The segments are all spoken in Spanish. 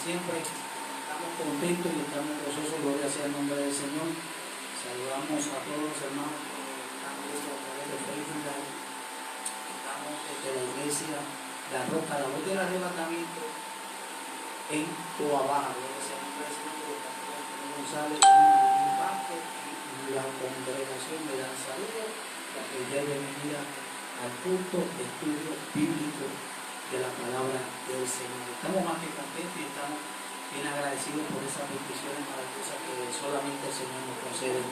siempre. Estamos contentos y estamos gozosos, gloria sea el nombre del Señor. Saludamos a todos los hermanos que están viendo a través de Facebook Live. Estamos desde la iglesia La Roca, la voz del arrebatamiento en Toa Baja, gloria sea el nombre del Señor, porque Pastor González y Paco y la congregación me dan saludos, la que ya bienvenida al culto de estudio bíblico de la palabra del Señor. Estamos más que contentos y estamos bien agradecidos por esas bendiciones maravillosas que solamente el Señor nos concede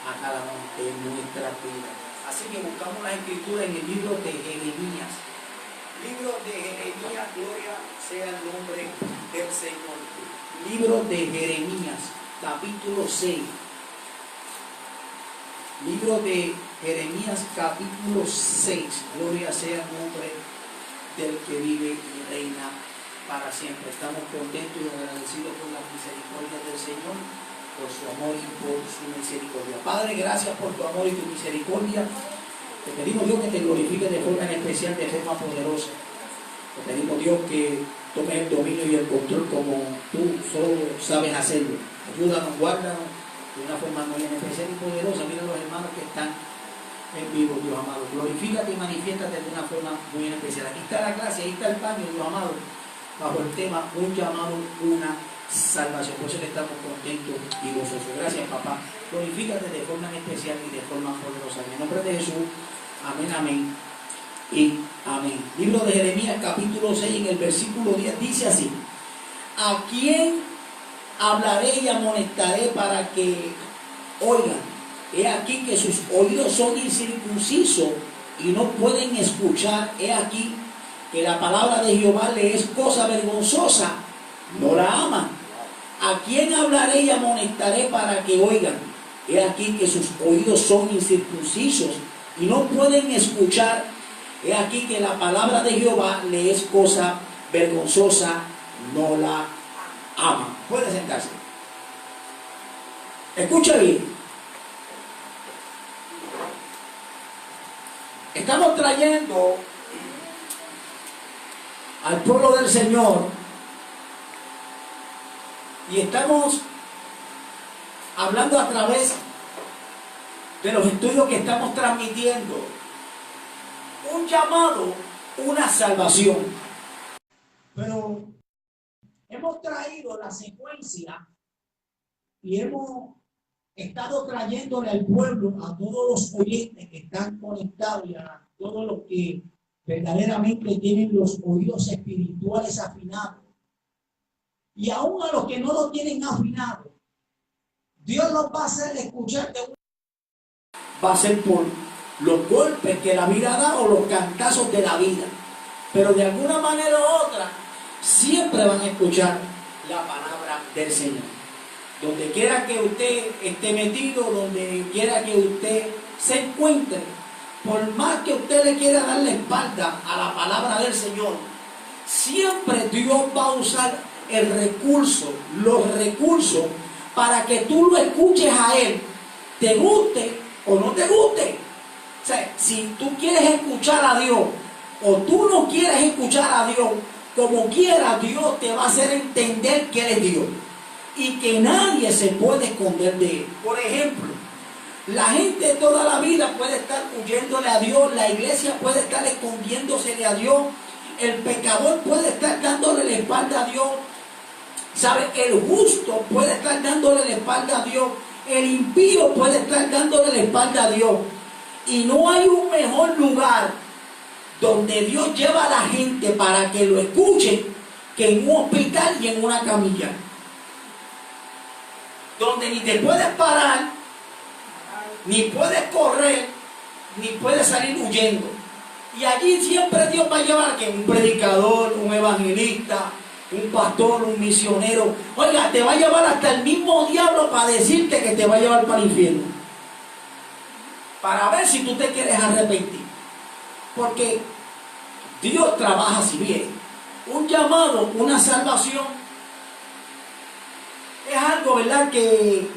a cada uno de nuestra vida. Así que buscamos la escritura en el libro de Jeremías. Libro de Jeremías, gloria sea el nombre del Señor. Libro de Jeremías, capítulo 6. Libro de Jeremías, capítulo 6. Gloria sea el nombre del que vive y reina para siempre. Estamos contentos y agradecidos por la misericordia del Señor, por su amor y por su misericordia. Padre, gracias por tu amor y tu misericordia. Te pedimos, Dios, que te glorifique de forma en especial, de forma poderosa. Te pedimos, Dios, que tomes el dominio y el control como tú solo sabes hacerlo. Ayúdanos, guárdanos de una forma muy especial y poderosa. Mira los hermanos que están en vivo, Dios amado. Glorifícate y manifiéstate de una forma muy especial. Aquí está la clase, ahí está el paño, Dios amado, bajo el tema un llamado, una salvación. Por eso que estamos contentos y gozosos. Gracias, papá. Glorifícate de forma especial y de forma poderosa. En el nombre de Jesús, amén, amén y amén. Libro de Jeremías, capítulo 6, en el versículo 10, dice así: ¿a quién hablaré y amonestaré para que oigan? He aquí que sus oídos son incircuncisos y no pueden escuchar. He aquí que la palabra de Jehová le es cosa vergonzosa, no la aman. ¿A quién hablaré y amonestaré para que oigan? He aquí que sus oídos son incircuncisos y no pueden escuchar. He aquí que la palabra de Jehová le es cosa vergonzosa, no la aman. Puede sentarse. Escucha bien. Estamos trayendo al pueblo del Señor y estamos hablando a través de los estudios que estamos transmitiendo un llamado, una salvación. Pero hemos traído la secuencia y hemos estado trayéndole al pueblo, a todos los oyentes que están conectados y a todos los que verdaderamente tienen los oídos espirituales afinados, y aún a los que no lo tienen afinado, Dios los va a hacer escuchar de una... Va a ser por los golpes que la vida da o los cantazos de la vida, pero de alguna manera u otra siempre van a escuchar la palabra del Señor. Donde quiera que usted esté metido, donde quiera que usted se encuentre, por más que usted le quiera dar la espalda a la palabra del Señor, siempre Dios va a usar el recurso, los recursos, para que tú lo escuches a Él, te guste o no te guste. O sea, si tú quieres escuchar a Dios o tú no quieres escuchar a Dios, como quiera Dios te va a hacer entender que Él es Dios y que nadie se puede esconder de Él. Por ejemplo, la gente toda la vida puede estar huyéndole a Dios, la iglesia puede estar escondiéndosele a Dios, el pecador puede estar dándole la espalda a Dios, ¿sabe? El justo puede estar dándole la espalda a Dios, el impío puede estar dándole la espalda a Dios, y no hay un mejor lugar donde Dios lleva a la gente para que lo escuchen que en un hospital y en una camilla, donde ni te puedes parar, ni puedes correr, ni puedes salir huyendo. Y allí siempre Dios va a llevar a que un predicador, un evangelista, un pastor, un misionero, oiga, te va a llevar hasta el mismo diablo para decirte que te va a llevar para el infierno, para ver si tú te quieres arrepentir. Porque Dios trabaja así bien. Un llamado, una salvación, es algo, ¿verdad?, que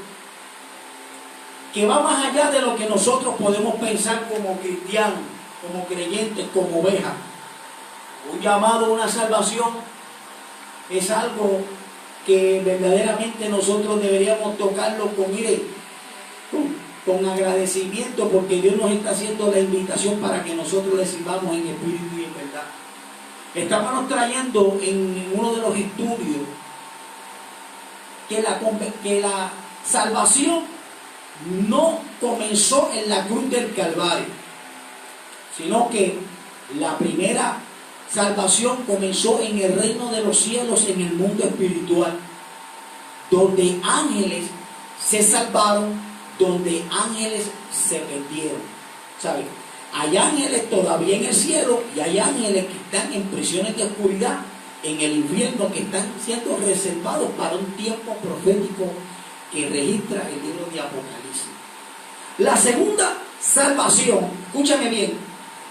va más allá de lo que nosotros podemos pensar como cristianos, como creyentes, como ovejas. Un llamado, una salvación, es algo que verdaderamente nosotros deberíamos tocarlo con agradecimiento, porque Dios nos está haciendo la invitación para que nosotros le sirvamos en espíritu y en verdad. Estábamos trayendo en uno de los estudios que la salvación no comenzó en la cruz del Calvario, sino que la primera salvación comenzó en el reino de los cielos, en el mundo espiritual, donde ángeles se salvaron, donde ángeles se perdieron. ¿Sabe? Hay ángeles todavía en el cielo y hay ángeles que están en prisiones de oscuridad, en el infierno, que están siendo reservados para un tiempo profético que registra el libro de Apocalipsis. La segunda salvación, escúchame bien,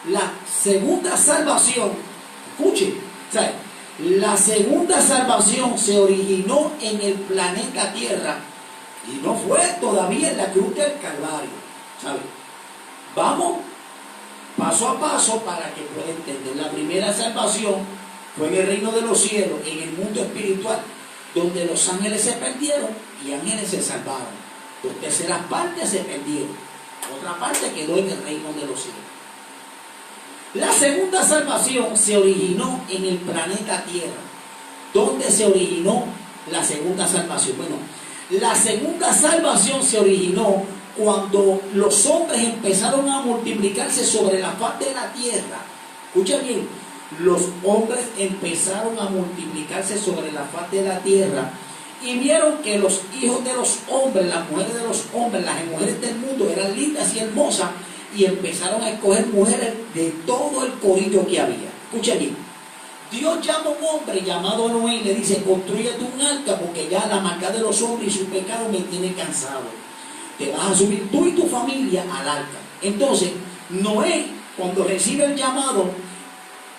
la segunda salvación, escuche, ¿sabe? La segunda salvación se originó en el planeta Tierra y no fue todavía en la cruz del Calvario, ¿sabe? Vamos paso a paso para que pueda entender. La primera salvación fue en el reino de los cielos, en el mundo espiritual, donde los ángeles se perdieron y ángeles se salvaron. Dos terceras partes se perdieron, otra parte quedó en el reino de los cielos. La segunda salvación se originó en el planeta Tierra. ¿Dónde se originó la segunda salvación? Bueno, la segunda salvación se originó cuando los hombres empezaron a multiplicarse sobre la faz de la tierra. Escucha bien, los hombres empezaron a multiplicarse sobre la faz de la tierra y vieron que los hijos de los hombres, las mujeres de los hombres, las mujeres del mundo eran lindas y hermosas, y empezaron a escoger mujeres de todo el corillo que había. Escucha bien, Dios llama a un hombre llamado Noé y le dice: construyete un arca, porque ya la maldad de los hombres y su pecado me tiene cansado. Te vas a subir tú y tu familia al arca. Entonces Noé, cuando recibe el llamado,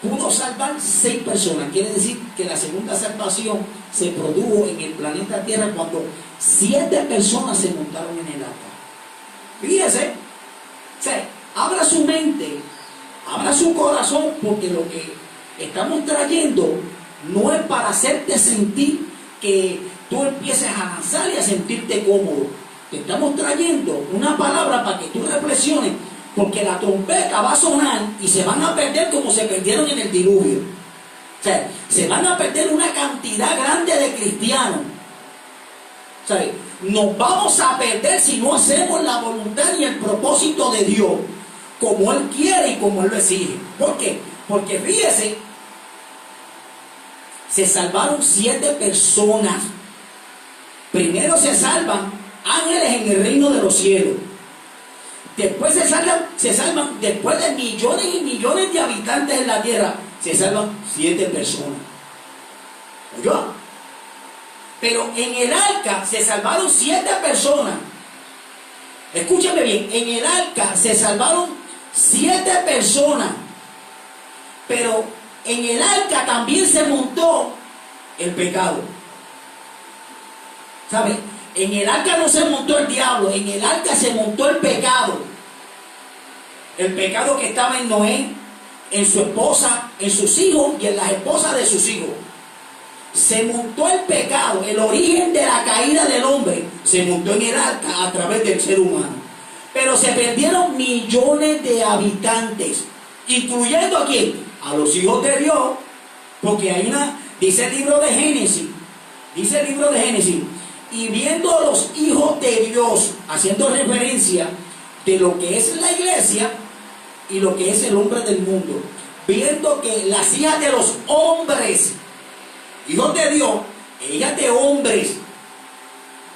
pudo salvar 6 personas. Quiere decir que la segunda salvación se produjo en el planeta Tierra cuando 7 personas se montaron en el arca. Fíjese, abra su mente, abra su corazón, porque lo que estamos trayendo no es para hacerte sentir que tú empieces a lanzar y a sentirte cómodo. Te estamos trayendo una palabra para que tú reflexiones, porque la trompeta va a sonar y se van a perder como se perdieron en el diluvio. Se van a perder una cantidad grande de cristianos. Nos vamos a perder si no hacemos la voluntad y el propósito de Dios como Él quiere y como Él lo exige. ¿Por qué? Porque fíjese, se salvaron 7 personas. Primero se salvan ángeles en el reino de los cielos. Después se salvan, después de millones y millones de habitantes en la tierra, se salvan 7 personas. ¿Oyó? Pero en el arca se salvaron 7 personas. Escúchame bien, en el arca se salvaron 7 personas. Pero en el arca también se montó el pecado. ¿Sabes? En el arca no se montó el diablo, en el arca se montó el pecado. El pecado que estaba en Noé, en su esposa, en sus hijos y en las esposas de sus hijos. Se montó el pecado, el origen de la caída del hombre, se montó en el arca a través del ser humano. Pero se perdieron millones de habitantes, incluyendo ¿a quién? A los hijos de Dios, porque hay dice el libro de Génesis, y viendo a los hijos de Dios, haciendo referencia de lo que es la iglesia y lo que es el hombre del mundo, viendo que las hijas de los hombres, hijos de Dios, ellas de hombres,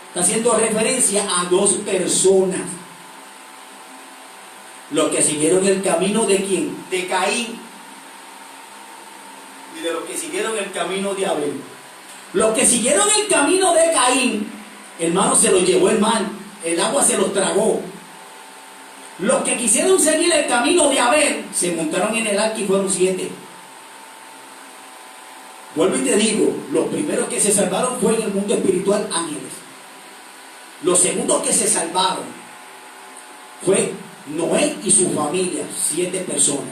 está haciendo referencia a 2 personas. Los que siguieron el camino de ¿quién? De Caín. Y de los que siguieron el camino de Abel. Los que siguieron el camino de Caín, hermano, se los llevó el mar, el agua se los tragó. Los que quisieron seguir el camino de Abel, se montaron en el arca y fueron 7. Vuelvo y te digo, los primeros que se salvaron fue en el mundo espiritual, ángeles. Los segundos que se salvaron fue Noé y su familia, 7 personas.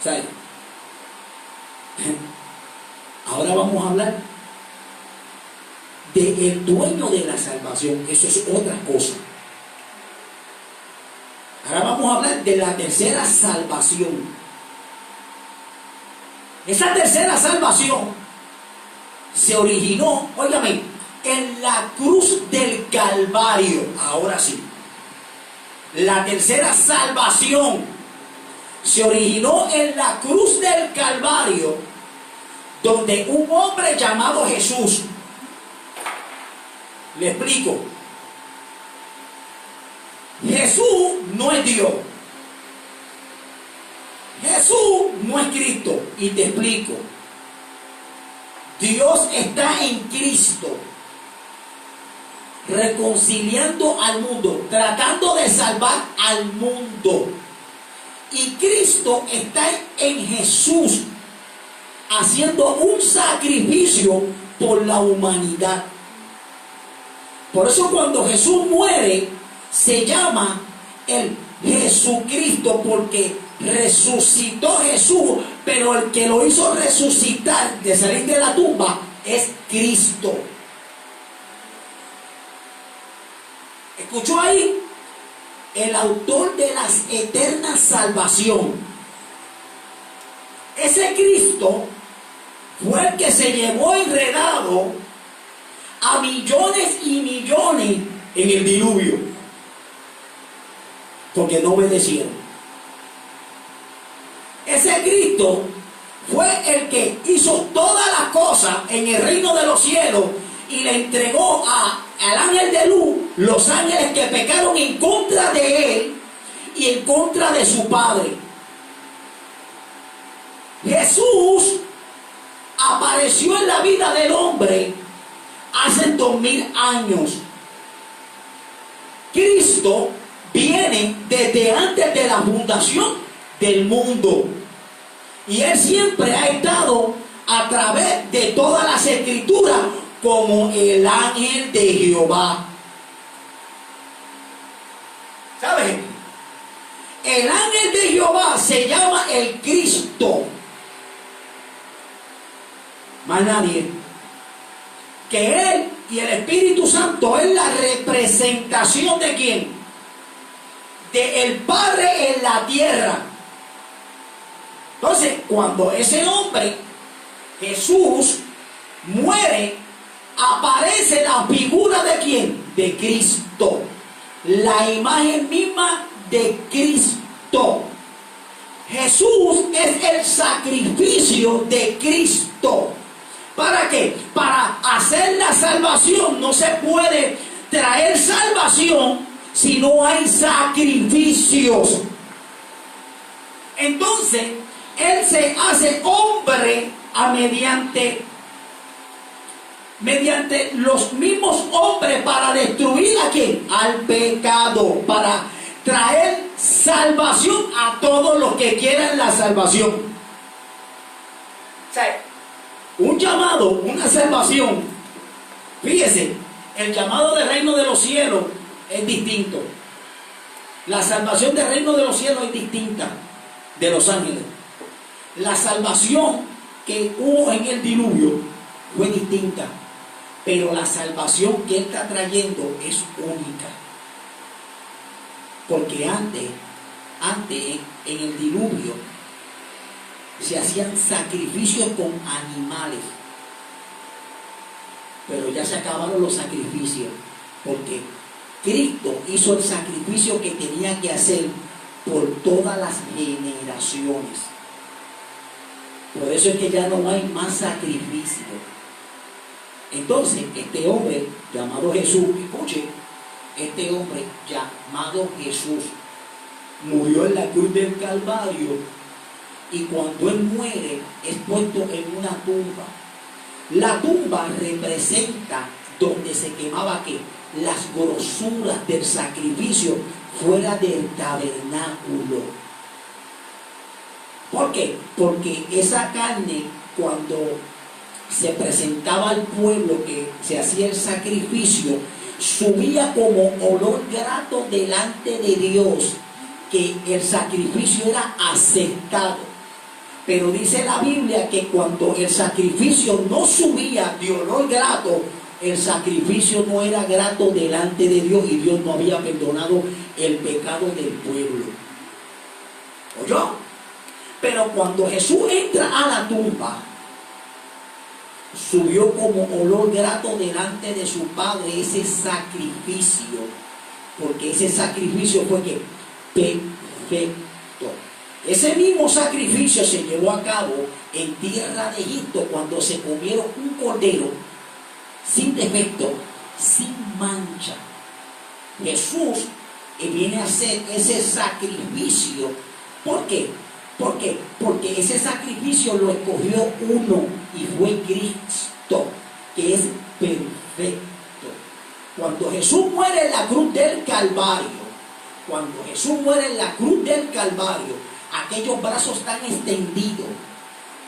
¿Sabes? Ahora vamos a hablar del dueño de la salvación. Eso es otra cosa. Ahora vamos a hablar de la tercera salvación. Esa tercera salvación se originó, óigame, en la cruz del Calvario. Ahora sí. La tercera salvación se originó en la cruz del Calvario, donde un hombre llamado Jesús, le explico, Jesús no es Dios, Jesús no es Cristo, y te explico. Dios está en Cristo, reconciliando al mundo, tratando de salvar al mundo. Y Cristo está en Jesús, haciendo un sacrificio por la humanidad. Por eso cuando Jesús muere, se llama el Jesucristo, porque resucitó Jesús, pero el que lo hizo resucitar de salir de la tumba es Cristo. ¿Escuchó ahí? El autor de la eterna salvación. Ese Cristo fue el que se llevó enredado a millones y millones en el diluvio, porque no obedecieron. Ese Cristo fue el que hizo todas las cosas en el reino de los cielos y le entregó al ángel de luz, los ángeles que pecaron en contra de él y en contra de su Padre. Jesús apareció en la vida del hombre hace 2000 años. Cristo viene desde antes de la fundación del mundo, y Él siempre ha estado a través de todas las escrituras como el ángel de Jehová. ¿Saben? El ángel de Jehová se llama el Cristo. Más nadie. Que Él y el Espíritu Santo es la representación de ¿quién? De el Padre en la tierra. Entonces, cuando ese hombre, Jesús, muere, aparece la figura de ¿quién? De Cristo. La imagen misma de Cristo. Jesús es el sacrificio de Cristo. ¿Para qué? Para hacer la salvación. No se puede traer salvación si no hay sacrificios. Entonces, Él se hace hombre mediante los mismos hombres para destruir ¿a quién? Al pecado, para traer salvación a todos los que quieran la salvación. O sea, un llamado, una salvación. Fíjese, el llamado del reino de los cielos es distinto. La salvación del reino de los cielos es distinta de los ángeles. La salvación que hubo en el diluvio fue distinta, pero la salvación que Él está trayendo es única. Porque antes en el diluvio se hacían sacrificios con animales, pero ya se acabaron los sacrificios, porque Cristo hizo el sacrificio que tenía que hacer por todas las generaciones. Por eso es que ya no hay más sacrificio. Entonces, este hombre llamado Jesús, escuche, este hombre llamado Jesús murió en la cruz del Calvario, y cuando Él muere es puesto en una tumba. La tumba representa donde se quemaba ¿qué? Las grosuras del sacrificio fuera del tabernáculo. ¿Por qué? Porque esa carne, cuando se presentaba al pueblo que se hacía el sacrificio, subía como olor grato delante de Dios, que el sacrificio era aceptado. Pero dice la Biblia que cuando el sacrificio no subía de olor grato, el sacrificio no era grato delante de Dios y Dios no había perdonado el pecado del pueblo. ¿Oyó? Pero cuando Jesús entra a la tumba, subió como olor grato delante de su Padre ese sacrificio, porque ese sacrificio fue que perfecto. Ese mismo sacrificio se llevó a cabo en tierra de Egipto cuando se comieron un cordero sin defecto, sin mancha. Jesús viene a hacer ese sacrificio. ¿Por qué? Porque ese sacrificio lo escogió uno y fue Cristo, que es perfecto. Cuando Jesús muere en la cruz del Calvario, aquellos brazos están extendidos.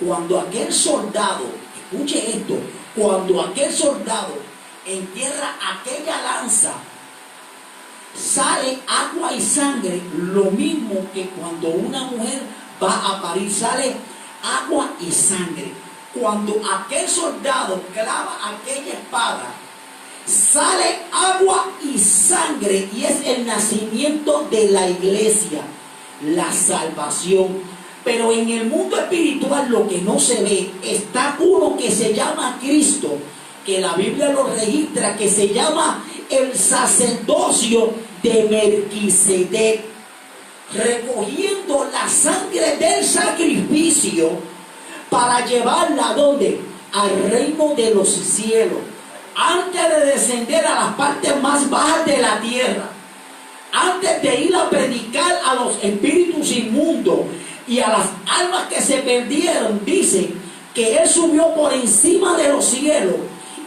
Cuando aquel soldado, escuche esto, cuando aquel soldado entierra aquella lanza, sale agua y sangre, lo mismo que cuando una mujer va a parir, sale agua y sangre. Cuando aquel soldado clava aquella espada, sale agua y sangre, y es el nacimiento de la iglesia, la salvación. Pero en el mundo espiritual, lo que no se ve, está uno que se llama Cristo, que la Biblia lo registra, que se llama el sacerdocio de Melquisedec, recogiendo la sangre del sacrificio para llevarla ¿a dónde? Al reino de los cielos, antes de descender a las partes más bajas de la tierra, antes de ir a predicar a los espíritus inmundos y a las almas que se perdieron. Dice que Él subió por encima de los cielos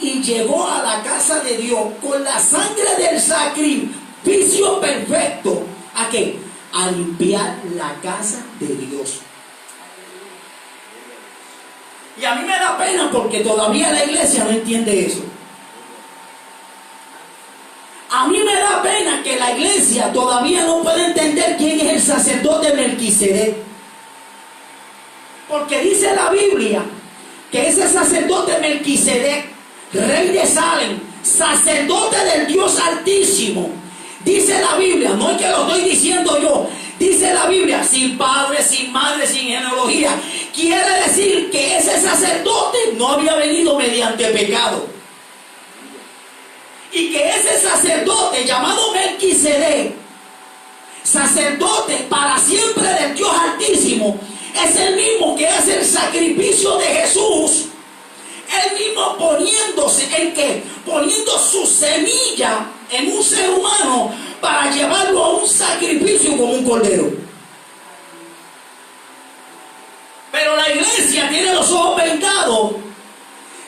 y llegó a la casa de Dios con la sangre del sacrificio perfecto. ¿A qué? A limpiar la casa de Dios. Y a mí me da pena porque todavía la iglesia no entiende eso. A mí me da pena que la iglesia todavía no puede entender quién es el sacerdote Melquisedec. Porque dice la Biblia que ese sacerdote Melquisedec, rey de Salem, sacerdote del Dios Altísimo, dice la Biblia, no es que lo estoy diciendo yo, dice la Biblia, sin padre, sin madre, sin genealogía, quiere decir que ese sacerdote no había venido mediante pecado. Y que ese sacerdote llamado Melquisedec, sacerdote para siempre del Dios Altísimo, es el mismo que hace el sacrificio de Jesús. Él mismo poniéndose en que, poniendo su semilla en un ser humano para llevarlo a un sacrificio como un cordero. Pero la iglesia tiene los ojos vendados,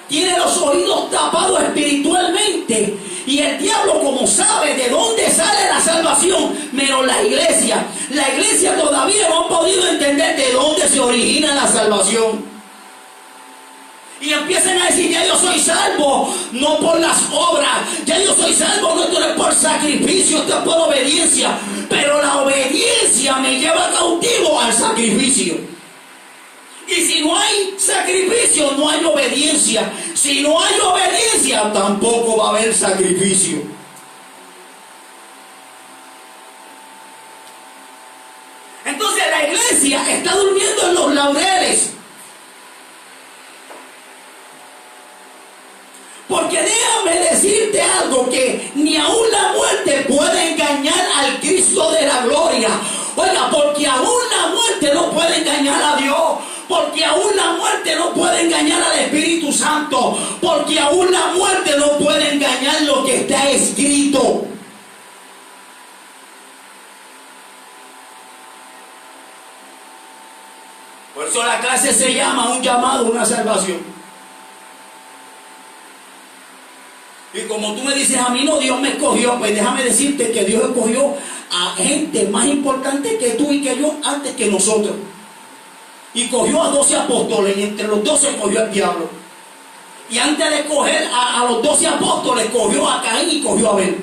tiene los oídos tapados espiritualmente, y el diablo, como sabe de dónde sale la salvación, pero la iglesia todavía no ha podido entender de dónde se origina la salvación. Y empiezan a decir, ya yo soy salvo, no por las obras, ya yo soy salvo, no es por sacrificio, esto es por obediencia. Pero la obediencia me lleva cautivo al sacrificio. Y si no hay sacrificio, no hay obediencia. Si no hay obediencia, tampoco va a haber sacrificio. Entonces la iglesia está durmiendo en los laureles. Porque déjame decirte algo, que ni aún la muerte puede engañar al Cristo de la gloria. Oiga, porque aún la muerte no puede engañar a Dios. Porque aún la muerte no puede engañar al Espíritu Santo. Porque aún la muerte no puede engañar lo que está escrito. Por eso la clase se llama un llamado, una salvación. Y como tú me dices, a mí no, Dios me escogió, pues déjame decirte que Dios escogió a gente más importante que tú y que yo antes que nosotros. Y cogió a 12 apóstoles, y entre los 12 cogió al diablo. Y antes de coger a los 12 apóstoles, cogió a Caín y cogió a Abel.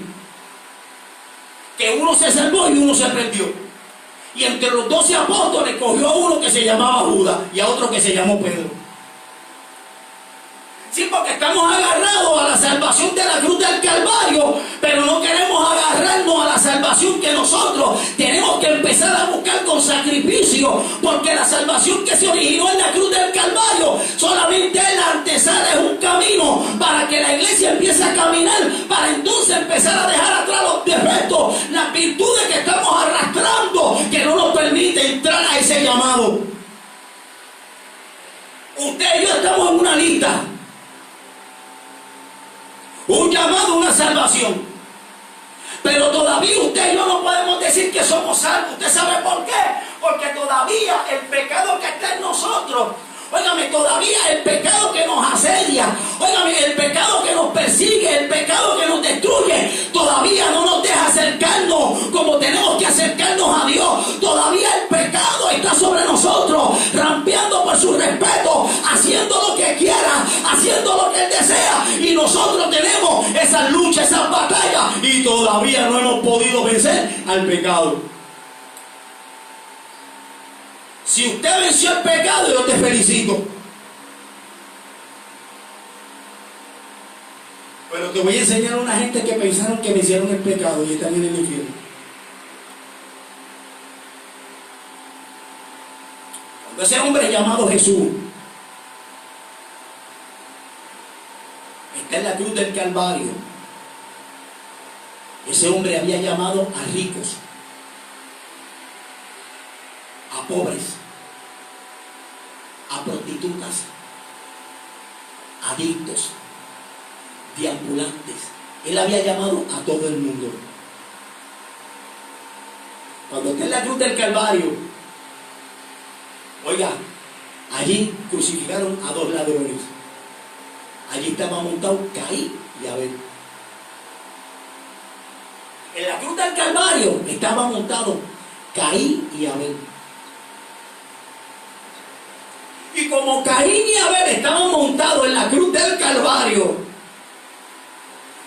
Que uno se salvó y uno se perdió. Y entre los 12 apóstoles cogió a uno que se llamaba Judas y a otro que se llamó Pedro. Sí, porque estamos agarrados a la salvación de la cruz del Calvario, pero no queremos agarrarnos a la salvación que nosotros tenemos que empezar a buscar con sacrificio, porque la salvación que se originó en la cruz del Calvario solamente es la antesala, es un camino para que la iglesia empiece a caminar, para entonces empezar a dejar atrás los defectos, las virtudes que estamos arrastrando, que no nos permite entrar a ese llamado. Usted y yo estamos en una lista. Un llamado, una salvación. Pero todavía usted y yo no podemos decir que somos salvos. ¿Usted sabe por qué? Porque todavía el pecado que está en nosotros, óigame, todavía el pecado que nos asedia, óigame, el pecado que nos persigue, el pecado que nos destruye, todavía no nos deja acercarnos como tenemos que acercarnos a Dios. Todavía el pecado está sobre nosotros, rampeando por su respeto, haciendo lo que quiera, haciendo lo que Él desea. Y nosotros tenemos esas luchas, esas batallas, y todavía no hemos podido vencer al pecado. Si usted venció el pecado, yo te felicito. Pero te voy a enseñar a una gente que pensaron que vencieron el pecado y están en el infierno. Cuando ese hombre llamado Jesús está en la cruz del Calvario, ese hombre había llamado a ricos, a pobres, a prostitutas, adictos, deambulantes. Él había llamado a todo el mundo. Cuando está en la cruz del Calvario, oiga, allí crucificaron a 2 ladrones. Allí estaba montado Caín y Abel. En la cruz del Calvario estaba montado Caín y Abel. Y como Caín y Abel estaban montados en la cruz del Calvario,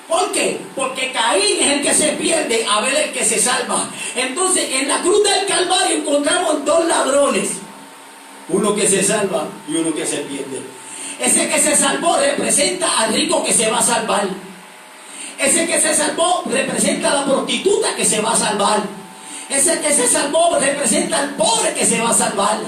¿por qué? Porque Caín es el que se pierde, Abel es el que se salva. Entonces en la cruz del Calvario encontramos 2 ladrones, uno que se salva y uno que se pierde. Ese que se salvó representa al rico que se va a salvar. Ese que se salvó representa a la prostituta que se va a salvar. Ese que se salvó representa al pobre que se va a salvar.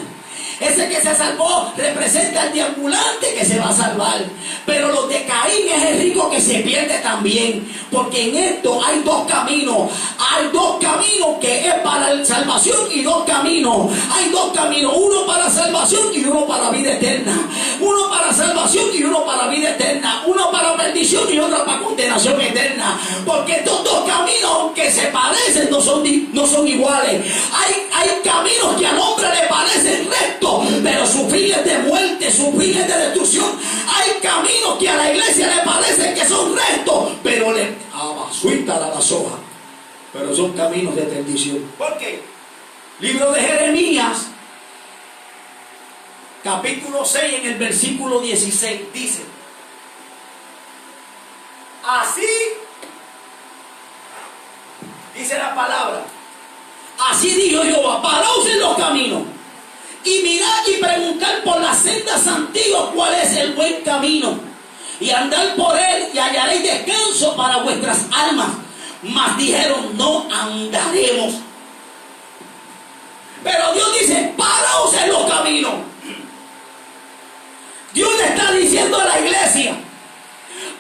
Ese que se salvó representa al deambulante que se va a salvar. Pero los de Caín es el rico que se pierde también. Porque en esto hay 2 caminos. Hay 2 caminos que es para la salvación y 2 caminos. Hay 2 caminos. Uno para salvación y uno para vida eterna. Uno para salvación y uno para vida eterna. Uno para perdición y otro para condenación eterna. Porque estos 2 caminos, aunque se parecen, no son iguales. Hay caminos que al hombre le parecen rectos, pero su fin es de muerte, su fin es de destrucción. Hay caminos que a la iglesia le parecen que son rectos, pero pero son caminos de perdición. ¿Por qué? Libro de Jeremías, capítulo 6, en el versículo 16, dice: así dice la palabra, así dijo Jehová, paraos en los caminos y mirad y preguntad por las sendas antiguas cuál es el buen camino, y andad por él y hallaréis descanso para vuestras almas. Mas dijeron: no andaremos. Pero Dios dice: paraos en los caminos. Dios le está diciendo a la iglesia: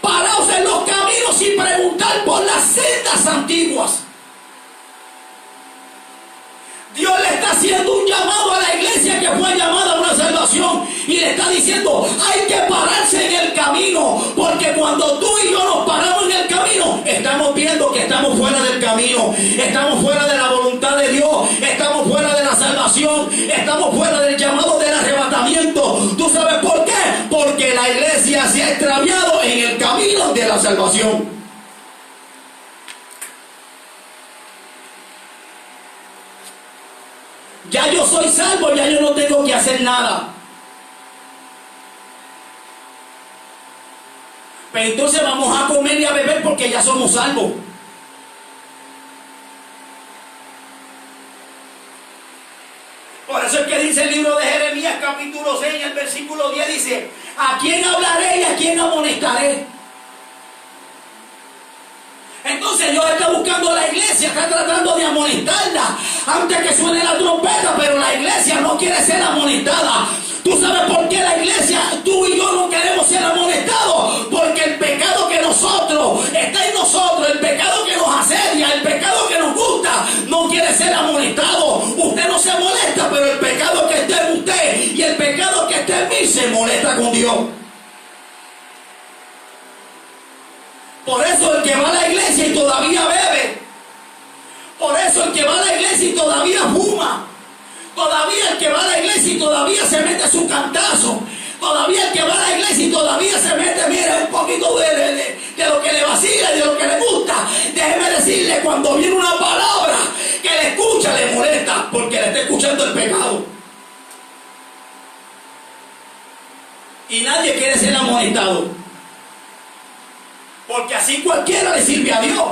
paraos en los caminos y preguntad por las sendas antiguas. Dios le está haciendo un llamado a la iglesia que fue llamada a una salvación, y le está diciendo: hay que pararse en el camino, porque cuando tú y yo nos paramos en el camino, estamos viendo que estamos fuera del camino, estamos fuera de la voluntad de Dios, estamos fuera de la salvación, estamos fuera del llamado del arrebatamiento. ¿Tú sabes por qué? Porque la iglesia se ha extraviado en el camino de la salvación. Ya yo soy salvo, ya yo no tengo que hacer nada. Pero entonces vamos a comer y a beber porque ya somos salvos. Por eso es que dice el libro de Jeremías capítulo 6, el versículo 10 dice: ¿a quién hablaré y a quién amonestaré? Entonces Dios está buscando a la iglesia, está tratando de amonestarla antes que suene la trompeta, pero la iglesia no quiere ser amonestada. ¿Tú sabes por qué la iglesia, tú y yo no queremos ser amonestados? Porque el pecado que nosotros, está en nosotros, el pecado que nos asedia, el pecado que nos gusta, no quiere ser amonestado. Usted no se molesta, pero el pecado que está en usted y el pecado que está en mí se molesta con Dios. Por eso el que va a la iglesia y todavía bebe, por eso el que va a la iglesia y todavía fuma, todavía el que va a la iglesia y todavía se mete su cantazo, todavía el que va a la iglesia y todavía se mete, mire, un poquito de lo que le vacila y de lo que le gusta. Déjeme decirle, cuando viene una palabra que le escucha, le molesta, porque le está escuchando el pecado. Y nadie quiere ser amonestado, porque así cualquiera le sirve a Dios.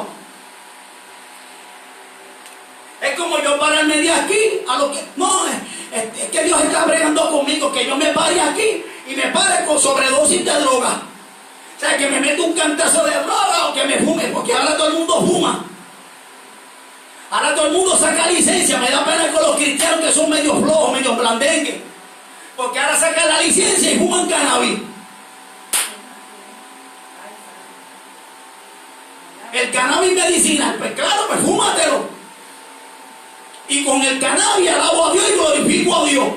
Es como yo pararme de aquí a lo que... No, es que Dios está bregando conmigo, que yo me pare aquí y me pare con sobredosis de droga. O sea, que me meto un cantazo de droga o que me fume, porque ahora todo el mundo fuma. Ahora todo el mundo saca licencia. Me da pena con los cristianos que son medio flojos, medio blandengues, porque ahora sacan la licencia y fuman cannabis. El cannabis medicinal, pues claro, pues fúmatelo. Y con el cannabis alabo a Dios y glorifico a Dios.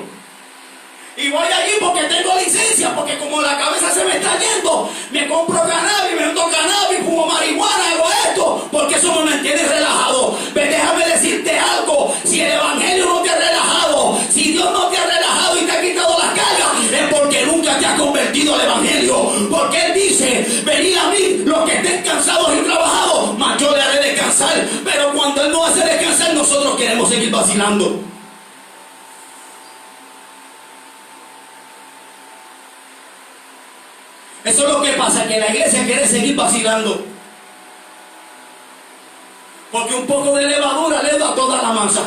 Y voy allí porque tengo licencia, porque como la cabeza se me está yendo, me compro cannabis, me meto cannabis, fumo marihuana, hago esto, porque eso me mantiene relajado. Pero déjame decirte algo: si el evangelio no te ha relajado, si Dios no te ha relajado y te ha quitado las cargas, es porque nunca te has convertido al evangelio. Porque Él dice: venid a mí los que estén cansados y trabajados, mas yo le haré descansar. Pero cuando Él nos hace descansar, nosotros queremos seguir vacilando. Eso es lo que pasa, que la iglesia quiere seguir vacilando, porque un poco de levadura le da toda la masa.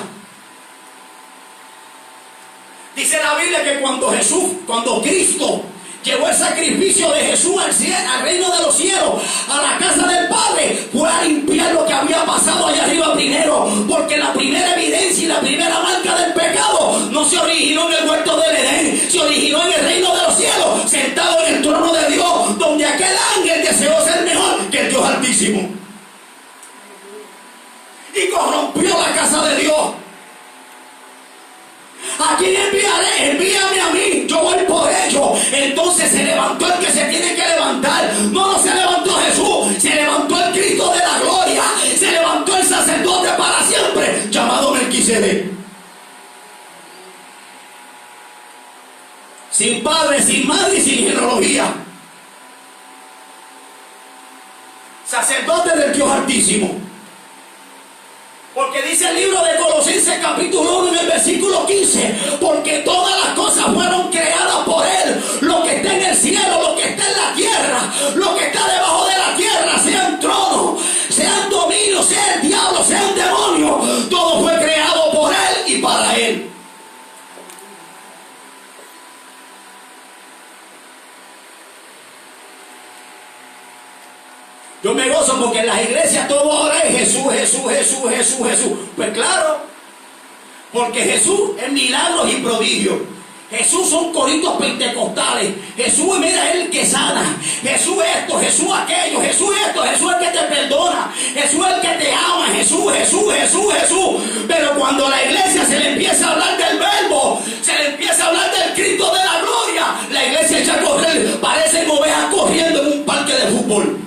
Dice la Biblia que cuando Cristo llevó el sacrificio de Jesús al reino de los cielos, a la casa del Padre, fue a limpiar lo que había pasado allá arriba primero, porque la primera evidencia y la primera marca del pecado no se originó en el huerto del Edén, se originó en el reino de los cielos, sentado en el trono de Dios, donde aquel ángel deseó ser mejor que el Dios Altísimo y corrompió la casa de Dios. ¿A quién enviaré? Envíame a mí, yo voy por ellos. Entonces se levantó el que se tiene que levantar. No se levantó Jesús, se levantó el Cristo de la gloria, se levantó el sacerdote para siempre, llamado Melquisedec. Sin padre, sin madre y sin genealogía. Sacerdote del Dios Altísimo. Porque dice el libro de Colosenses capítulo 1 en el versículo 15: porque todas las cosas fueron creadas por Él, lo que está en el cielo, lo que está en la tierra, lo que está debajo de la tierra, sean tronos, sean dominios, sean diablos, sean demonios, todo fue creado por Él y para Él. Yo me gozo porque en las iglesias todo ahora es Jesús, Jesús, Jesús, Jesús, Jesús. Pues claro, porque Jesús es milagros y prodigios. Jesús son coritos pentecostales. Jesús, mira, es el que sana. Jesús esto, Jesús aquello, Jesús esto, Jesús el que te perdona, Jesús el que te ama, Jesús, Jesús, Jesús, Jesús. Pero cuando a la iglesia se le empieza a hablar del verbo, se le empieza a hablar del Cristo de la gloria, la iglesia echa a correr, parecen ovejas corriendo en un parque de fútbol.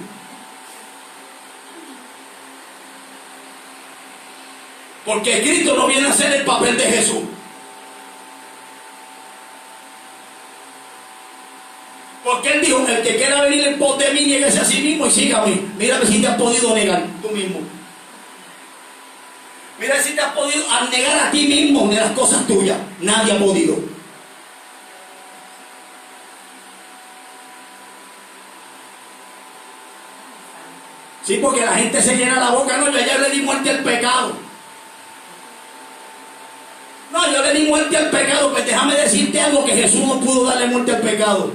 Porque Cristo no viene a hacer el papel de Jesús. Porque Él dijo: el que quiera venir en pos de mí, niéguese a sí mismo y sígame. Mira si te has podido negar tú mismo. Mira si te has podido negar a ti mismo de las cosas tuyas. Nadie ha podido. Sí, porque la gente se llena la boca: no, yo ya le di muerte al pecado. No, yo le di muerte al pecado. Pues déjame decirte algo, que Jesús no pudo darle muerte al pecado.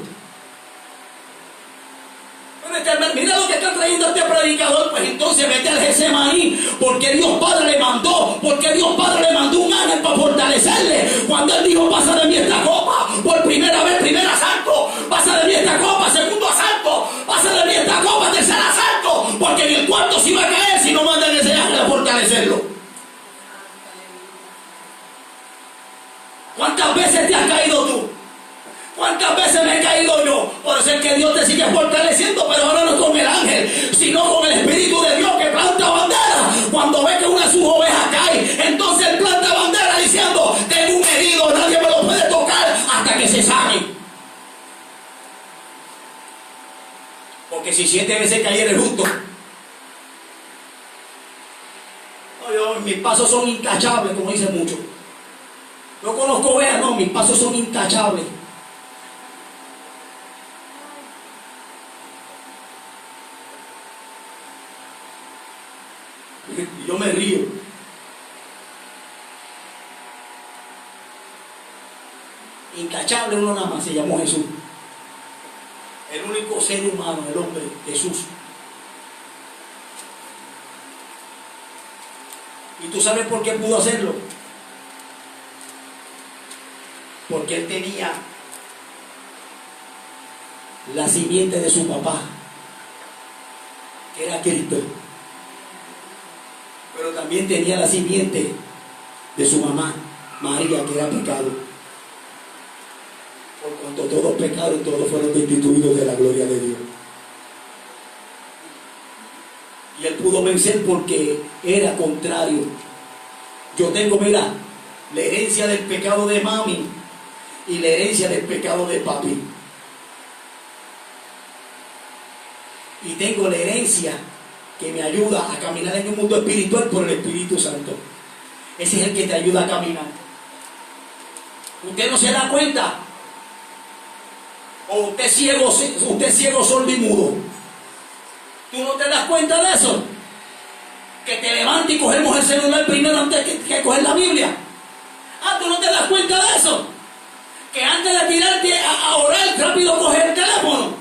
Mira lo que está trayendo este predicador. Pues entonces vete al Getsemaní, porque Dios Padre le mandó, un ángel para fortalecerle. Cuando él dijo, pasa de mí esta copa, por primera vez, primer asalto, pasa de mí esta copa, segundo asalto, pasa de mí esta copa, tercer asalto, porque en el cuarto se iba a caer si no mandan ese ángel a fortalecerlo. ¿Cuántas veces te has caído tú? ¿Cuántas veces me he caído yo? Por eso es que Dios te sigue fortaleciendo, pero ahora no con el ángel, sino con el Espíritu de Dios que planta bandera. Cuando ve que una de sus ovejas cae, entonces él planta bandera diciendo, tengo un herido, nadie me lo puede tocar hasta que se sane. Porque si 7 veces cayera el justo, mis pasos son intachables, como dicen muchos. Yo conozco ovejas, no, mis pasos son intachables. Yo me río. Intachable uno nada más, se llamó Jesús. El único ser humano, el hombre, Jesús. ¿Y tú sabes por qué pudo hacerlo? Porque él tenía la simiente de su papá, que era Cristo. Pero también tenía la simiente de su mamá, María, que era pecado. Por cuanto todos pecaron, todos fueron destituidos de la gloria de Dios. Y él pudo vencer porque era contrario. Yo tengo, mira, la herencia del pecado de mami y la herencia del pecado de papi. Y tengo la herencia que me ayuda a caminar en un mundo espiritual por el Espíritu Santo. Ese es el que te ayuda a caminar. Usted no se da cuenta. O usted es ciego, sordo y mudo. ¿Tú no te das cuenta de eso? Que te levantes y cogemos el celular primero antes que coger la Biblia. ¿Tú no te das cuenta de eso? Que antes de tirarte a orar, rápido coger el teléfono.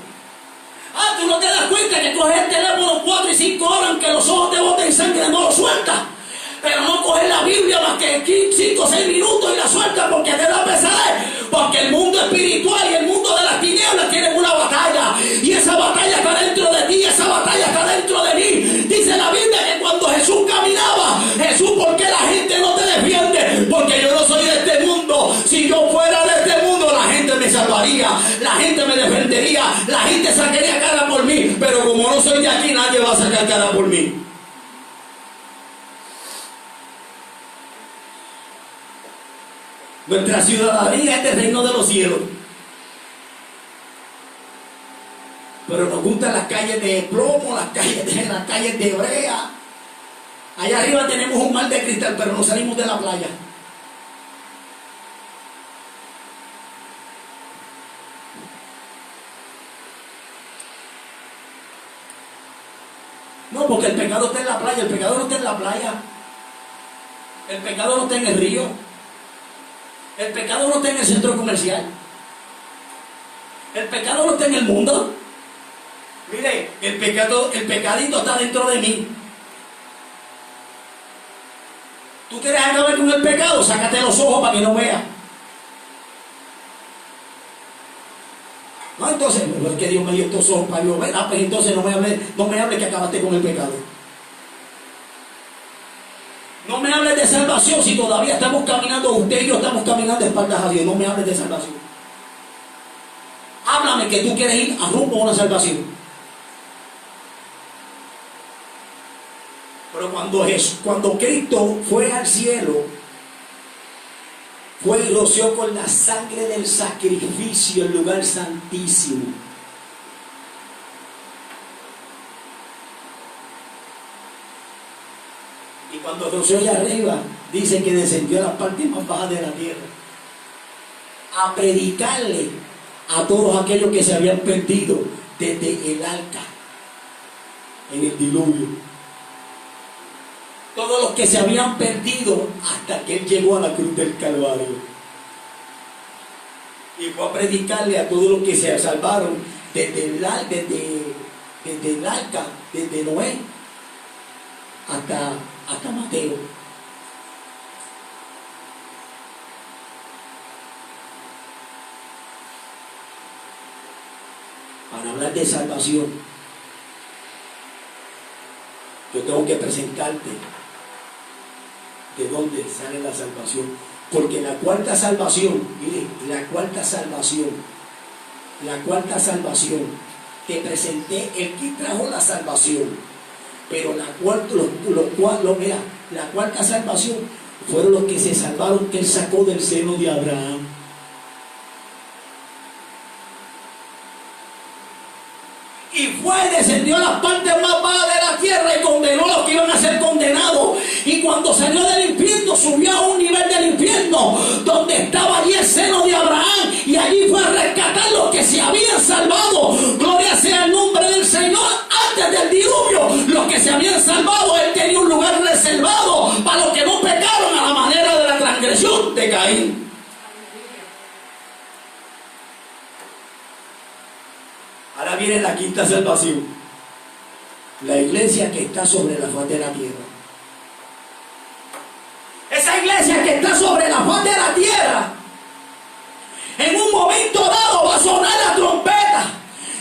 ¿Tú no te das cuenta que coges el teléfono 4 y 5 horas, aunque los ojos te boten sangre, no lo sueltas? Pero no coges la Biblia más que 5 o 6 minutos y la sueltas porque te da pesadez. Porque el mundo espiritual y el mundo de las tinieblas tienen una batalla. Y esa batalla está dentro de ti, esa batalla está dentro de mí. Dice la Biblia que cuando Jesús caminaba, Jesús, ¿por qué la gente no te defiende? Porque yo no soy de este mundo. Si yo fuera de este mundo, la gente me salvaría, la gente me defendería, la gente sacaría cara por mí. Pero como no soy de aquí, nadie va a sacar cara por mí. Nuestra ciudadanía es del reino de los cielos. Pero nos gustan las calles de plomo, las calles de brea. Allá arriba tenemos un mar de cristal, pero no salimos de la playa. No, porque el pecado está en la playa, el pecado no está en la playa. El pecado no está en el río. El pecado no está en el centro comercial. El pecado no está en el mundo. Mire, el pecadito está dentro de mí. ¿Tú quieres acabar con el pecado? Sácate los ojos para que no veas. No, entonces, es que Dios me dio estos ojos para yo ver. Pues entonces no me hable que acabaste con el pecado. No me hables de salvación si todavía estamos caminando, usted y yo estamos caminando de espaldas a Dios. No me hables de salvación. Háblame que tú quieres ir a rumbo a una salvación. Pero cuando Cristo fue al cielo, fue y roció con la sangre del sacrificio el lugar santísimo. Y cuando roció allá arriba, dice que descendió a la parte más baja de la tierra a predicarle a todos aquellos que se habían perdido desde el arca en el diluvio. todos los que se habían perdido hasta que Él llegó a la cruz del Calvario. Y fue a predicarle a todos los que se salvaron desde el arca, desde Noé hasta Mateo. Para hablar de salvación, yo tengo que presentarte de dónde sale la salvación. Porque la cuarta salvación, mire, la cuarta salvación, te presenté el que trajo la salvación. Pero la cuarta salvación fueron los que se salvaron, que Él sacó del seno de Abraham. Y descendió a las partes más bajas de la tierra y condenó a los que iban a ser condenados. Y cuando salió del infierno, subió a un nivel del infierno donde estaba allí el seno de Abraham, y allí fue a rescatar los que se habían salvado. Gloria sea el nombre del Señor. Antes del diluvio, los que se habían salvado, Él tenía un lugar reservado para los que no pecaron a la manera de la transgresión de Caín. Ahora viene la quinta salvación. La iglesia que está sobre la faz de la tierra. Esa iglesia que está sobre la faz de la tierra, en un momento dado va a sonar la trompeta.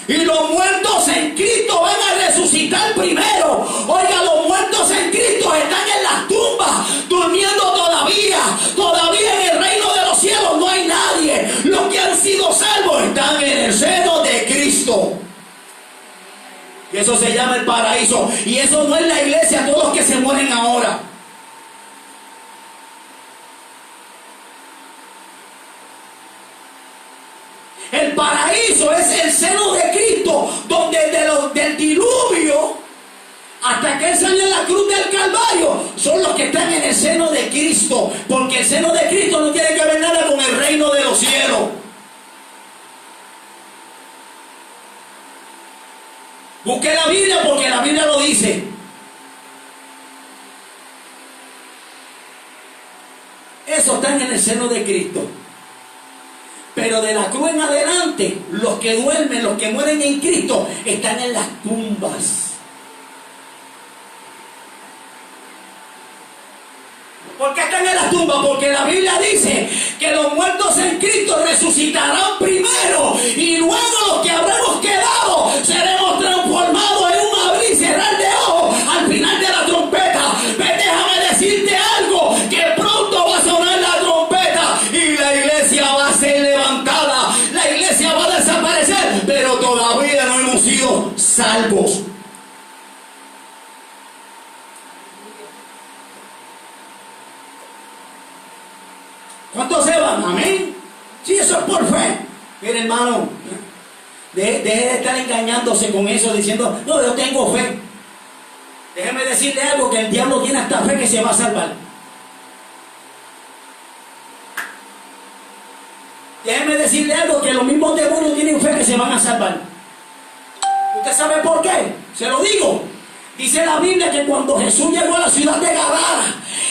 Y los muertos en Cristo van a resucitar primero. Oiga, los muertos en Cristo están en las tumbas, durmiendo todavía. Todavía en el reino de los cielos no hay nadie. Los que han sido salvos están en el seno de Cristo. Y eso se llama el paraíso. Y eso no es la iglesia, todos los que se mueren ahora. El paraíso es el seno de Cristo, donde del diluvio hasta que Él salió en la cruz del Calvario, son los que están en el seno de Cristo. Porque el seno de Cristo no tiene que ver nada con el reino de los cielos. Busque la Biblia porque la Biblia lo dice. Eso están en el seno de Cristo. Pero de la cruz en adelante, los que duermen, los que mueren en Cristo, están en las tumbas. ¿Por qué están en las tumbas? Porque la Biblia dice que los muertos en Cristo resucitarán primero, y luego los que habremos quedado seremos transformados en un abrir y cerrar de ojos al final de la trompeta. Pero déjame decirte algo, que pronto va a sonar la trompeta y la iglesia va a ser levantada. La iglesia va a desaparecer, pero todavía no hemos sido salvos. ¿Cuántos se van? Amén. Sí, eso es por fe. Mire, hermano, deje de estar engañándose con eso, diciendo, no, yo tengo fe. Déjeme decirle algo, que el diablo tiene hasta fe que se va a salvar. Déjeme decirle algo, que los mismos demonios tienen fe que se van a salvar. ¿Usted sabe por qué? Se lo digo. Dice la Biblia que cuando Jesús llegó a la ciudad de Gadara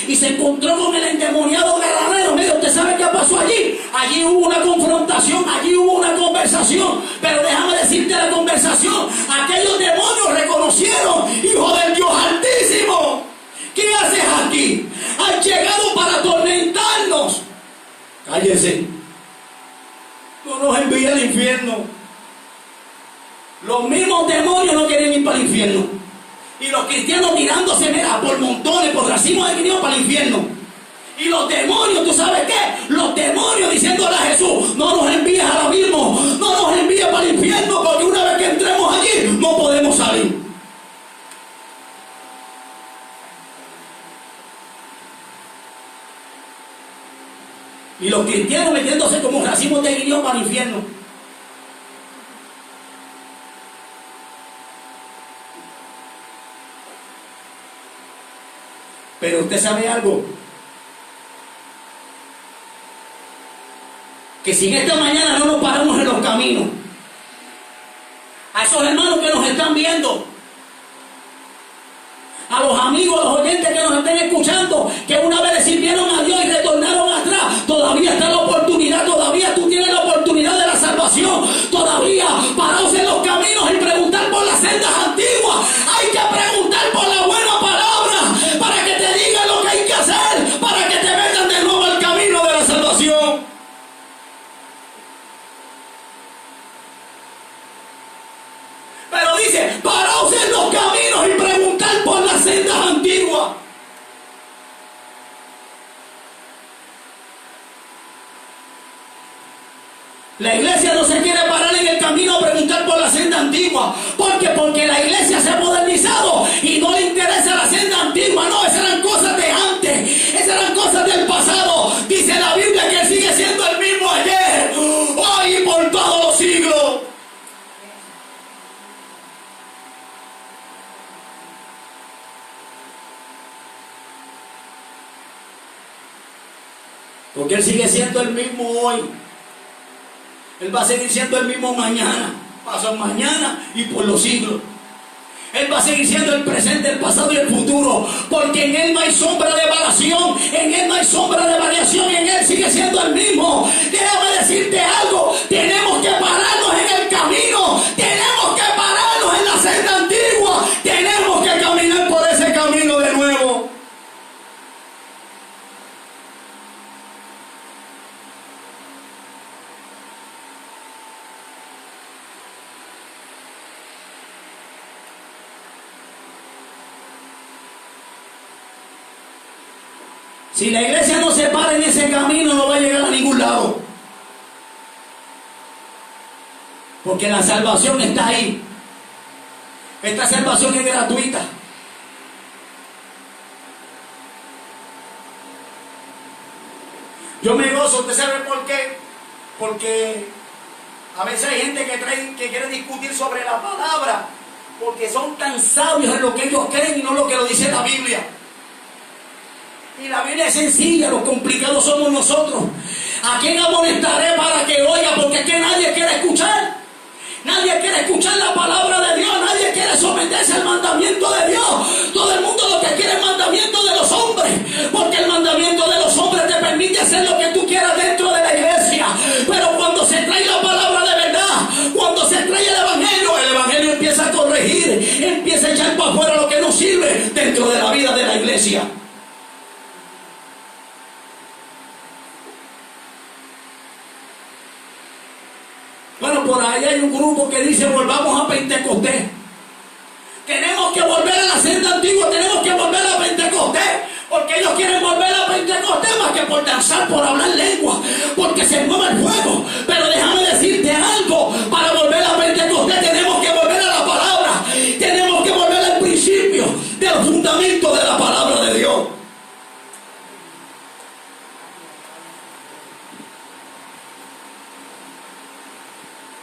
y se encontró con el endemoniado gadareno, mire, ¿usted sabe qué pasó allí? Allí hubo una confrontación, allí hubo una conversación. Pero déjame decirte la conversación. Aquellos demonios reconocieron: Hijo del Dios Altísimo, ¿qué haces aquí? Has llegado para atormentarnos. Cállese. No nos envíe al infierno. Los mismos demonios no quieren ir para el infierno. Y los cristianos tirándose, mira, por montones, por racimos de cristianos para el infierno. Y los demonios, ¿tú sabes qué? Los demonios diciéndole a Jesús: no nos envíes al abismo, no nos envíes para el infierno, porque una vez que entremos allí no podemos salir. Y los cristianos metiéndose como racimos de cristianos para el infierno. Pero usted sabe algo, que si en esta mañana no nos paramos en los caminos, a esos hermanos que nos están viendo, a los amigos, los oyentes que nos estén escuchando, que una vez le sirvieron a Dios y retornaron atrás, todavía está la oportunidad, todavía tú tienes la oportunidad de la salvación, todavía paraos en los caminos y preguntar por las sendas antiguas. Hay que preguntar por la buena palabra para que te digan lo que hay que hacer, para que te metan de nuevo al camino de la salvación. Pero dice, paraos en los caminos y preguntar por las sendas antiguas. La iglesia no se quiere parar en el camino a preguntar por la senda antigua. ¿Por qué? Porque la iglesia se ha modernizado y no le interesa la senda antigua. No, esas eran cosas de antes, esas eran cosas del pasado. Dice la Biblia que Él sigue siendo el mismo ayer, hoy y por todos los siglos. Porque Él sigue siendo el mismo hoy. Él va a seguir siendo el mismo mañana, pasado mañana y por los siglos. Él va a seguir siendo el presente, el pasado y el futuro. Porque en Él no hay sombra de variación. En Él no hay sombra de variación. En Él sigue siendo el mismo. Déjame decirte algo. Tenemos que pararnos en el camino. Tenemos que pararnos en la senda antigua. Tenemos que caminar por ese camino de nuevo. Si la iglesia no se para en ese camino, no va a llegar a ningún lado. Porque la salvación está ahí. Esta salvación es gratuita. Yo me gozo, ¿usted sabe por qué? Porque a veces hay gente que quiere discutir sobre la palabra, porque son tan sabios en lo que ellos creen y no lo que lo dice la Biblia. Y la Biblia es sencilla, los complicados somos nosotros. ¿A quién amonestaré para que oiga? Porque es que nadie quiere escuchar. Nadie quiere escuchar la palabra de Dios. Nadie quiere someterse al mandamiento de Dios. Todo el mundo lo que quiere es el mandamiento de los hombres. Porque el mandamiento de los hombres te permite hacer lo que tú quieras dentro de la iglesia. Pero cuando se trae la palabra de verdad, cuando se trae el evangelio empieza a corregir, empieza a echar para afuera lo que no sirve dentro de la vida de la iglesia. Bueno, por ahí hay un grupo que dice volvamos a Pentecostés. Tenemos que volver a la senda antigua, tenemos que volver a Pentecostés. Porque ellos quieren volver a Pentecostés más que por danzar, por hablar lengua, porque se mueve el fuego. Pero déjame decirte algo, para volver a Pentecostés tenemos que volver a la palabra. Tenemos que volver al principio, del fundamento de la palabra de Dios.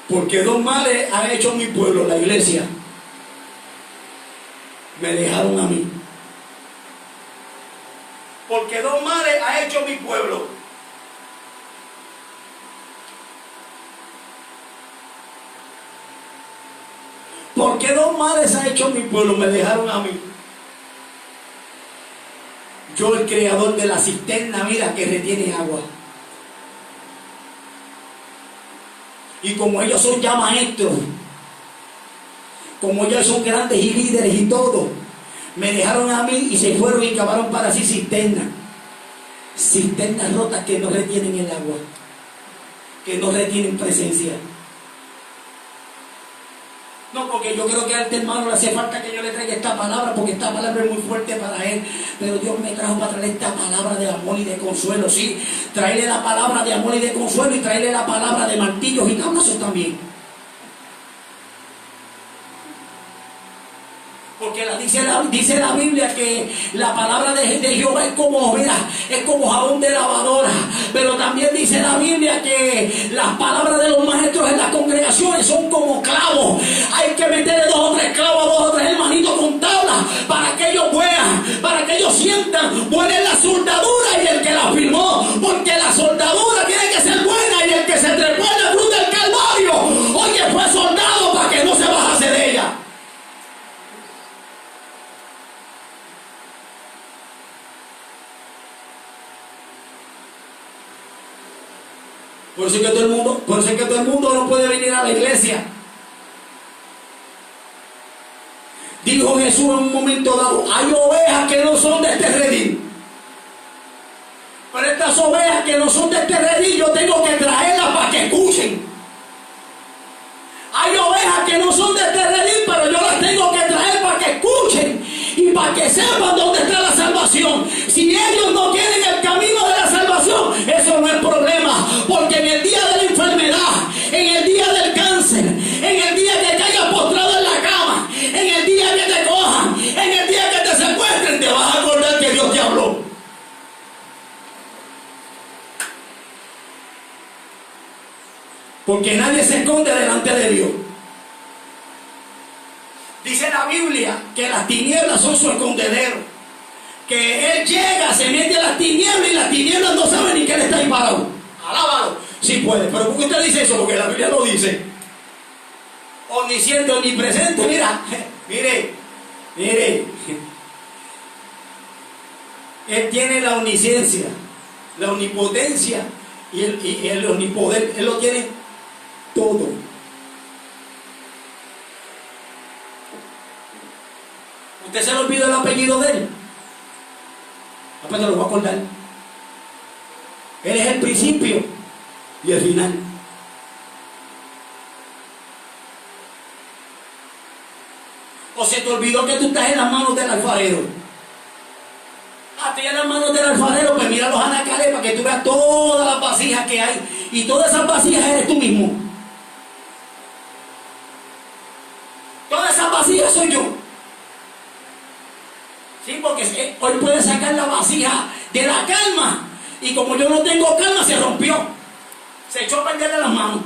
Porque dos males ha hecho mi pueblo, la iglesia. Me dejaron a mí. Porque dos males ha hecho mi pueblo. Porque dos males ha hecho mi pueblo, me dejaron a mí. Yo, el creador de la cisterna, mira, que retiene agua. Y como ellos son ya maestros, como ellos son grandes y líderes y todo, me dejaron a mí y se fueron y cavaron para sí cisternas. Cisternas rotas que no retienen el agua, que no retienen presencia. No, porque yo creo que a este hermano le hace falta que yo le traiga esta palabra, porque esta palabra es muy fuerte para él. Pero Dios me trajo para traerle esta palabra de amor y de consuelo, sí. Traerle la palabra de amor y de consuelo y traerle la palabra de martillos y cabrazos también. Porque dice la Biblia que la palabra de Jehová es como oveja, es como jabón de lavadora. Pero también dice la Biblia que las palabras de los maestros en las congregaciones son como clavos. Hay que meterle 2 o 3 clavos, 2 o 3 hermanitos con tablas para que ellos vean, para que ellos sientan buena es la soldadura y el que la firmó. Porque la soldadura tiene que ser buena y el que se trepó en la cruz del Calvario, oye, fue soldado para que no se bajase de ella. eso es que todo el mundo no puede venir a la iglesia. Dijo Jesús en un momento dado, hay ovejas que no son de este redil. Pero estas ovejas que no son de este redil, yo tengo que traerlas para que escuchen. Hay ovejas que no son de este redil, pero yo las tengo que traer para que escuchen y para que sepan dónde está la salvación. Si ellos no tienen el camino de la salvación, eso no es problema, porque en el día de la enfermedad, en el día del cáncer, en el día que caigas postrado en la cama, en el día que te cojan, en el día que te secuestren, te vas a acordar que Dios te habló. Porque nadie se esconde delante de Dios. Dice la Biblia que las tinieblas son su escondedero. Que Él llega, se mete a las tinieblas y las tinieblas no saben ni que Él está ahí parado. Alábalo. Sí puede, pero ¿por qué usted dice eso? Porque la Biblia lo dice. Omnisciente, omnipresente, mira, mire. Él tiene la omnisciencia, la omnipotencia y el omnipoder. Él lo tiene todo. ¿Usted se le olvidó el apellido de Él? Después te lo voy a acordar. Él es el principio y el final. ¿O se te olvidó que tú estás en las manos del alfarero? Estoy en las manos del alfarero, pues mira los anacares para que tú veas todas las vasijas que hay. Y todas esas vasijas eres tú mismo. Todas esas vasijas soy yo. Sí, porque hoy puedes sacar la vasija de la calma. Y como yo no tengo calma, se rompió. Se echó a perderle las manos.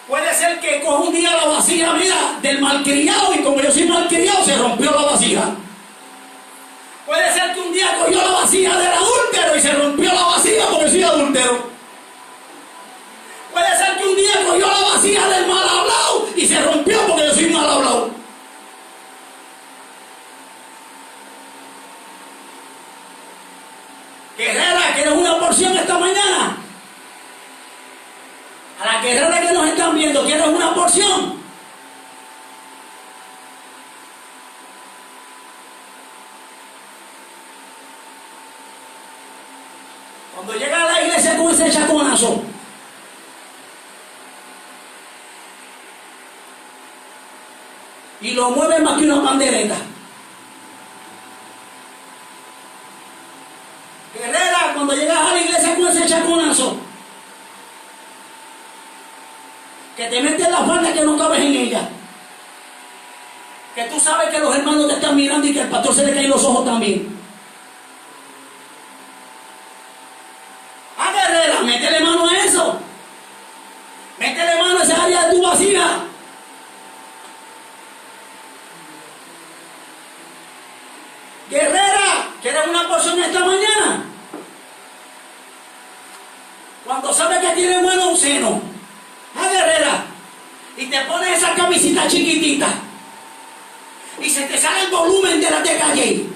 Puede ser que coja un día la vasija, mira, del malcriado. Y como yo soy malcriado, se rompió la vasija. Puede ser que un día cogió la vasija del adúltero y se rompió la vasija porque soy adúltero. Puede ser que un día cogió la vasija del mal hablado y se rompió porque yo soy mal hablado. Guerrera, ¿quieres una porción esta mañana? A la guerrera que nos están viendo, ¿quieres una porción? Cuando llega a la iglesia con ese chaconazo, y lo mueve más que una pandereta. Guerrera, cuando llegas a la iglesia con ese chaconazo, que te metes en la falda que no cabes en ella, que tú sabes que los hermanos te están mirando y que al pastor se le caen los ojos también. Guerrera, métele mano a eso. Métele mano a esa área de tu vasija. Guerrera, ¿quieres una porción esta mañana? Cuando sabes que tiene bueno un seno, guerrera, y te pones esa camisita chiquitita y se te sale el volumen de la de calle.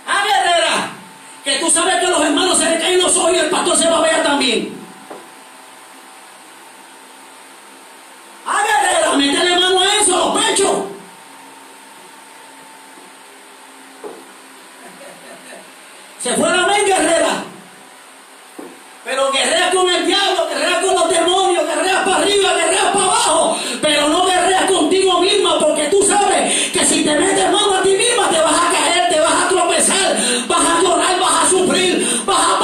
Guerrera, que tú sabes que los hermanos se le caen los ojos y el pastor se va a ver también. Guerrera, métele mano a eso, los pechos. Se fue la mente, guerrera. Pero guerrea con el diablo, guerrea con los demonios, guerrea para arriba, guerrea para abajo. Pero no guerrea contigo misma, porque tú sabes que si te metes mano a ti misma te vas a caer, te vas a tropezar, vas a llorar, vas a sufrir, vas a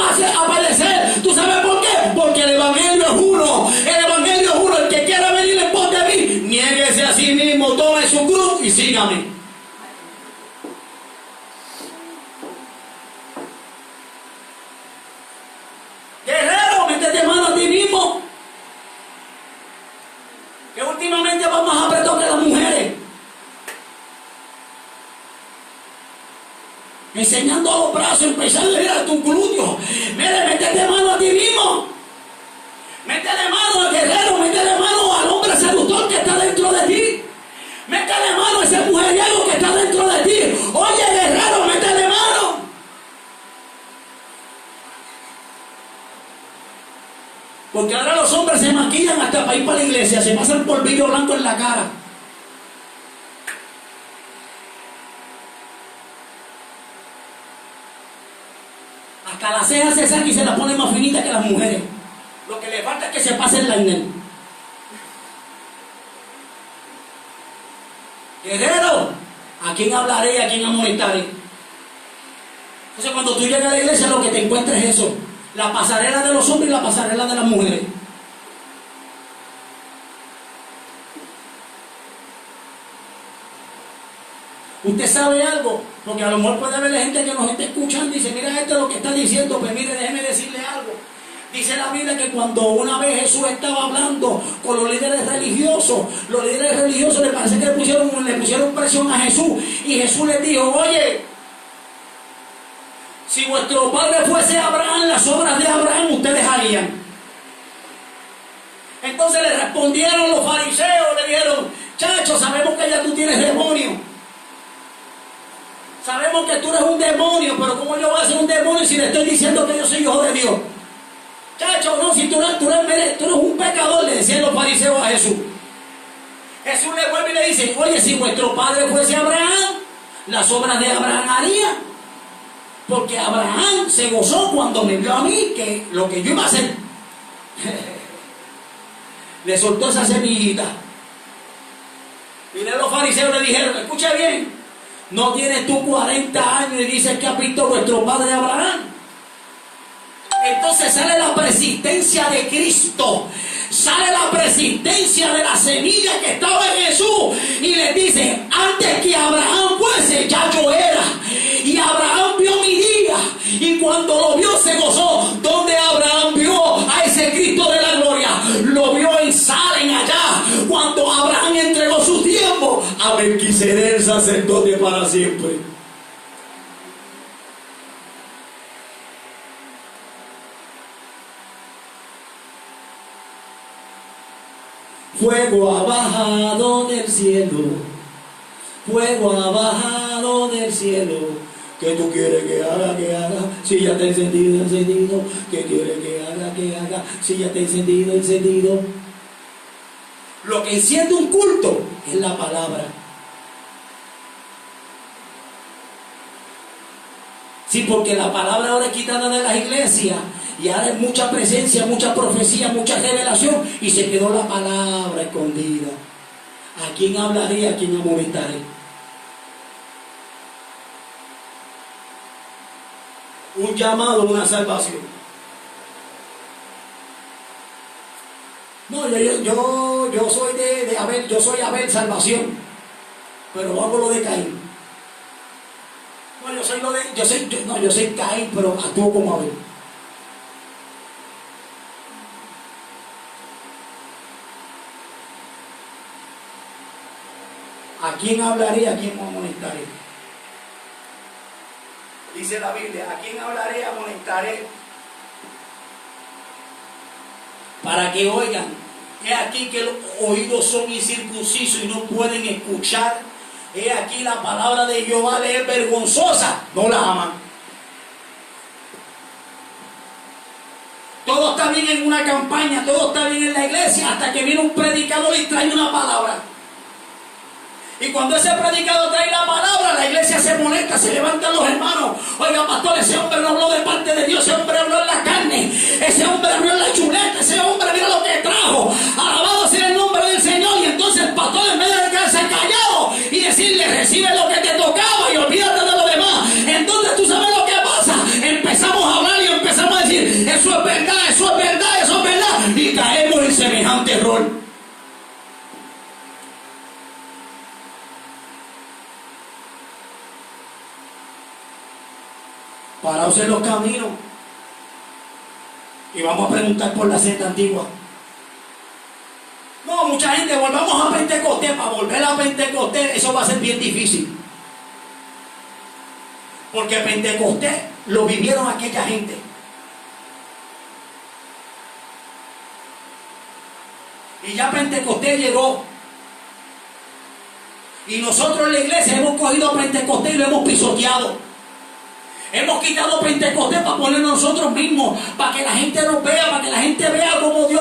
padecer. ¿Tú sabes por qué? Porque el evangelio es uno. El evangelio es uno. El que quiera venir en pos de mí, niéguese a sí mismo, tome su cruz y sígame. Guerrero, métete mano a ti mismo. Que últimamente vamos a apretar que las mujeres. Enseñando a los brazos, empezando a ir a tu glúteo. Mire, métete mano a ti mismo. Métele mano al guerrero, métele mano al hombre seductor que está dentro de ti. Métele mano a ese mujeriego que está dentro de ti. Oye, guerrero, métele mano. Porque ahora los hombres se maquillan hasta para ir para la iglesia, se pasan polvillo blanco en la cara. Hasta las cejas se sacan y se las ponen más finitas que las mujeres. Lo que le falta es que se pase el liner. Guerrero, ¿a quién hablaré y a quién amonestaré? Entonces cuando tú llegas a la iglesia lo que te encuentres es eso. La pasarela de los hombres y la pasarela de las mujeres. Usted sabe algo, porque a lo mejor puede haber gente que nos esté escuchando y dice, mira esto es lo que está diciendo, pues mire, déjeme decirle algo. Dice la Biblia que cuando una vez Jesús estaba hablando con los líderes religiosos le parece que le pusieron presión a Jesús, y Jesús les dijo, oye, si vuestro padre fuese Abraham, las obras de Abraham ustedes harían. Entonces le respondieron los fariseos, le dijeron, chacho, sabemos que ya tú tienes demonio. Sabemos que tú eres un demonio, pero ¿cómo yo voy a ser un demonio si le estoy diciendo que yo soy hijo de Dios? Chacho, no, si tú eres un pecador, le decían los fariseos a Jesús. Jesús le vuelve y le dice, oye, si vuestro padre fuese Abraham, las obras de Abraham haría. Porque Abraham se gozó cuando me vio a mí que lo que yo iba a hacer. Le soltó esa semillita. Y los fariseos le dijeron, escucha bien, no tienes tú 40 años y dices que has visto vuestro padre Abraham. Entonces sale la persistencia de Cristo, sale la persistencia de la semilla que estaba en Jesús, y le dice, antes que Abraham fuese, ya yo era. Y Abraham vio mi día, y cuando lo vio se gozó. Donde Abraham vio a ese Cristo de la gloria, lo vio en Salem allá, cuando Abraham entregó su tiempo a Melquisedec, el sacerdote para siempre. Fuego ha bajado del cielo, fuego ha bajado del cielo. ¿Qué tú quieres que haga? Si ya te he encendido. ¿Qué quieres que haga? Si ya te he encendido. Lo que enciende un culto es la palabra. Sí, porque la palabra ahora es quitada de las iglesias. Y ahora hay mucha presencia, mucha profecía, mucha revelación, y se quedó la palabra escondida. ¿A quién hablaré? ¿A quién amonestaré? Un llamado, una salvación. No, yo soy de Abel, yo soy Abel, salvación, pero hago lo de Caín. No, yo soy Caín, pero actúo como Abel. ¿A quién hablaré? ¿A quién amonestaré? Dice la Biblia, ¿a quién hablaré? Amonestaré. Para que oigan. He aquí que los oídos son incircuncisos y no pueden escuchar. He aquí la palabra de Jehová le es vergonzosa. No la aman. Todo está bien en una campaña, todo está bien en la iglesia, hasta que viene un predicador y trae una palabra. Y cuando ese predicador trae la palabra, la iglesia se molesta, se levantan los hermanos. Oiga, pastor, ese hombre no habló de parte de Dios, ese hombre habló en la carne, ese hombre habló en la chuleta, ese hombre mira lo que trajo. Alabado sea el nombre del Señor. Y entonces el pastor, en vez de quedarse callado y decirle, recibe lo que te tocaba y olvídate de lo demás, entonces tú sabes lo que pasa. Empezamos a hablar y empezamos a decir, eso es verdad, eso es verdad, eso es verdad, y caemos en semejante error. Paraos en los caminos y vamos a preguntar por la senda antigua. No, mucha gente, volvamos a Pentecostés. Para volver a Pentecostés, eso va a ser bien difícil. Porque Pentecostés lo vivieron aquella gente. Y ya Pentecostés llegó. Y nosotros en la iglesia hemos cogido Pentecostés y lo hemos pisoteado. Hemos quitado Pentecostés para ponernos nosotros mismos, para que la gente nos vea, para que la gente vea cómo Dios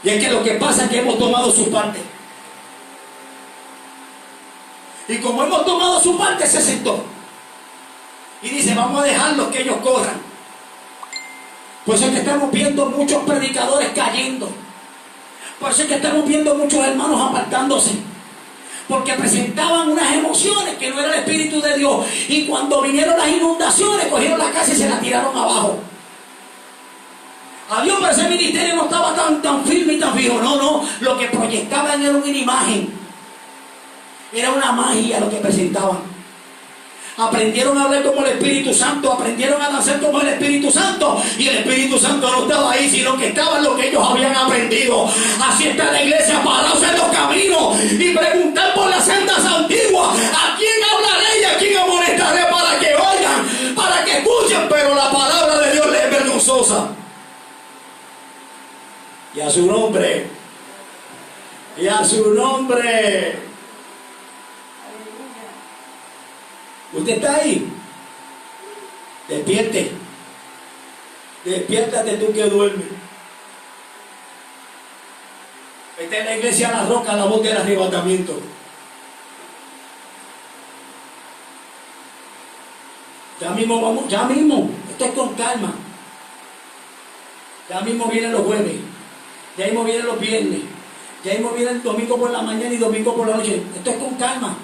Y es que lo que pasa es que hemos tomado su parte. Y como hemos tomado su parte, se sentó. Y dice, vamos a dejarlos que ellos corran. Por eso es que estamos viendo muchos predicadores cayendo. Por eso es que estamos viendo muchos hermanos apartándose. Porque presentaban unas emociones que no era el Espíritu de Dios. Y cuando vinieron las inundaciones, cogieron la casa y se la tiraron abajo. Adiós, pero ese ministerio no estaba tan firme y tan fijo. No, lo que proyectaban era una imagen. Era una magia lo que presentaban. Aprendieron a hablar como el Espíritu Santo, aprendieron a danzar como el Espíritu Santo, y el Espíritu Santo no estaba ahí, sino que estaba en lo que ellos habían aprendido. Así está la iglesia, parados en los caminos y preguntar por las sendas antiguas: ¿a quién hablaré y a quién amonestaré para que oigan, para que escuchen? Pero la palabra de Dios les es vergonzosa. Y a su nombre, y a su nombre. ¿Usted está ahí? Despierte. Despiértate tú que duermes. Esta es la iglesia La Roca, la voz del arrebatamiento. Ya mismo vamos, ya mismo. Esto es con calma. Ya mismo vienen los jueves. Ya mismo vienen los viernes. Ya mismo viene el domingo por la mañana y domingo por la noche. Esto es con calma.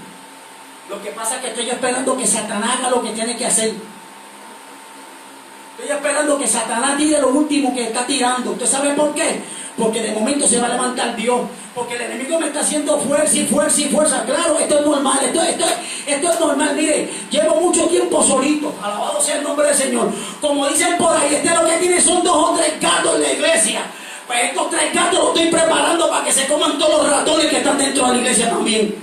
Lo que pasa es que estoy esperando que Satanás haga lo que tiene que hacer. Estoy esperando que Satanás tire lo último que está tirando. ¿Usted sabe por qué? Porque de momento se va a levantar Dios. Porque el enemigo me está haciendo fuerza y fuerza y fuerza. Claro, esto es normal. Esto es normal. Mire, llevo mucho tiempo solito. Alabado sea el nombre del Señor. Como dicen por ahí, lo que tiene son 2 o 3 gatos en la iglesia. Pues estos 3 gatos los estoy preparando para que se coman todos los ratones que están dentro de la iglesia también.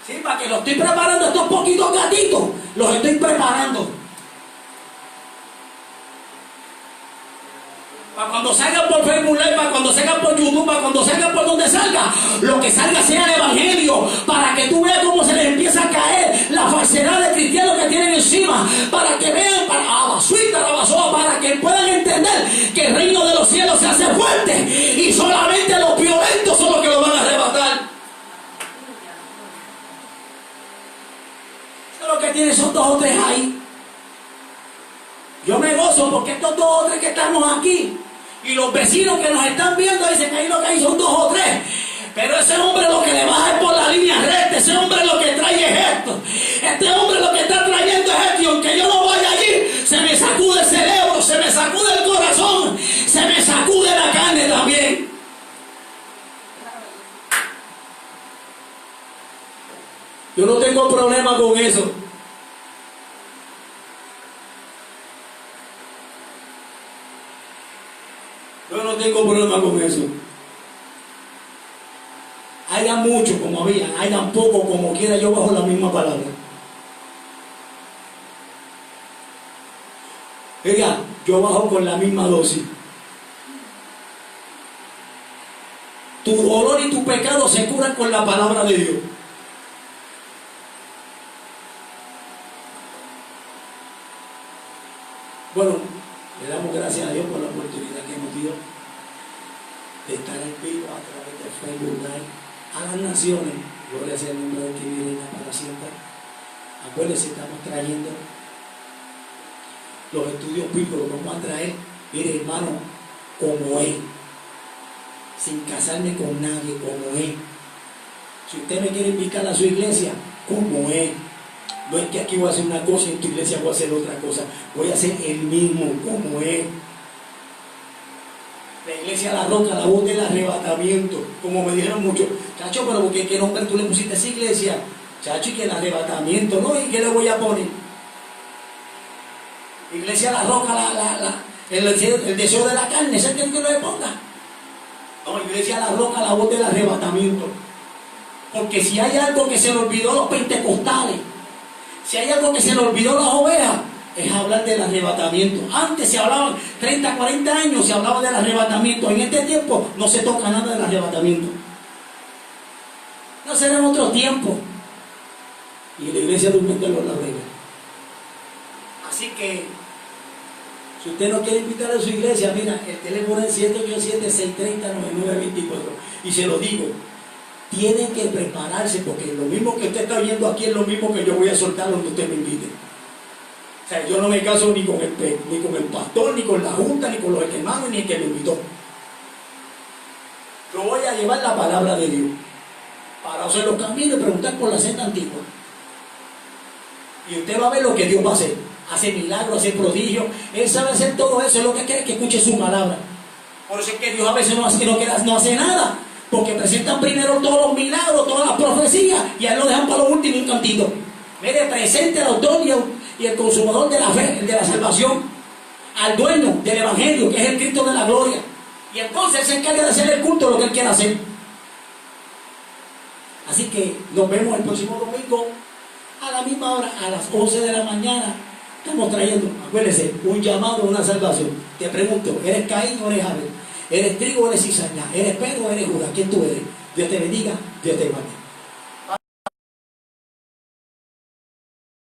Sí, para que los estoy preparando, estos poquitos gatitos, los estoy preparando. Para cuando salgan por Facebook Live, para cuando salgan por YouTube, para cuando salgan por donde salga, lo que salga sea el Evangelio, para que tú veas cómo se les empieza a caer la falsedad de cristianos que tienen encima, para que vean, para que puedan entender que el reino de los cielos se hace fuerte y solamente los violentos son los que lo van a arrebatar. Lo que tiene son 2 o 3 ahí. Yo me gozo porque estos 2 o 3 que estamos aquí y los vecinos que nos están viendo dicen que ahí lo que hay son 2 o 3. Pero ese hombre lo que le va a dar por la línea recta, ese hombre lo que trae es esto. Este hombre lo que está trayendo es esto. Y aunque yo no vaya allí, se me sacude el cerebro, se me sacude el corazón, se me sacude la carne también. Yo no tengo problema con eso. Yo no tengo problema con eso. Hayan mucho como había, hayan poco como quiera, yo bajo la misma palabra. Oiga, yo bajo con la misma dosis. Tu dolor y tu pecado se curan con la palabra de Dios. Bueno, le damos gracias a Dios por la oportunidad que nos dio de estar en vivo a través de Facebook Live a las naciones. Gloria sea el nombre del que vive para siempre. Acuérdense, estamos trayendo los estudios bíblicos, los vamos a traer, mire hermano, como es, sin casarme con nadie, como es. Si usted me quiere invitar a su iglesia, como es. No es que aquí voy a hacer una cosa y en tu iglesia voy a hacer otra cosa. Voy a hacer el mismo, como es. La iglesia La Roca, la voz del arrebatamiento. Como me dijeron muchos, chacho, pero ¿qué nombre tú le pusiste a esa iglesia? Chacho, y que el arrebatamiento, ¿no? ¿Y qué le voy a poner? Iglesia La Roca, el deseo de la carne, ¿ese es el que lo le ponga? No, iglesia La Roca, la voz del arrebatamiento. Porque si hay algo que se le olvidó a los pentecostales, si hay algo que se le olvidó a las ovejas, es hablar del arrebatamiento. Antes se hablaban, 30, 40 años se hablaba del arrebatamiento. En este tiempo no se toca nada del arrebatamiento. No será en otro tiempo. Y la iglesia durmiendo en los laureles. Así que Si usted no quiere invitar a su iglesia, mira, el teléfono es 787-630-9924. Y se lo digo, tienen que prepararse, porque lo mismo que usted está oyendo aquí es lo mismo que yo voy a soltar donde usted me invite. O sea, yo no me caso ni con el pastor, ni con la junta, ni con los hermanos, ni el que me invitó. Yo voy a llevar la palabra de Dios para hacer los caminos y preguntar por la senda antigua. Y usted va a ver lo que Dios va a hacer. Hace milagros, hace prodigios. Él sabe hacer todo eso. Es lo que quiere que escuche su palabra. Por eso es que Dios a veces no hace nada. Porque presentan primero todos los milagros, todas las profecías, y a él lo dejan para lo último un cantito. Mire, presente al autor y el consumador de la fe, de la salvación, al dueño del evangelio, que es el Cristo de la gloria. Y entonces él se encarga de hacer el culto, lo que él quiera hacer. Así que nos vemos el próximo domingo a la misma hora, a las 11 de la mañana. Estamos trayendo, acuérdense, un llamado, una salvación. Te pregunto, ¿eres Caín o eres Abel? ¿Eres trigo o eres cizaña? ¿Eres Pedro o eres Judas? ¿Quién tú eres? Dios te bendiga, Dios te guarde.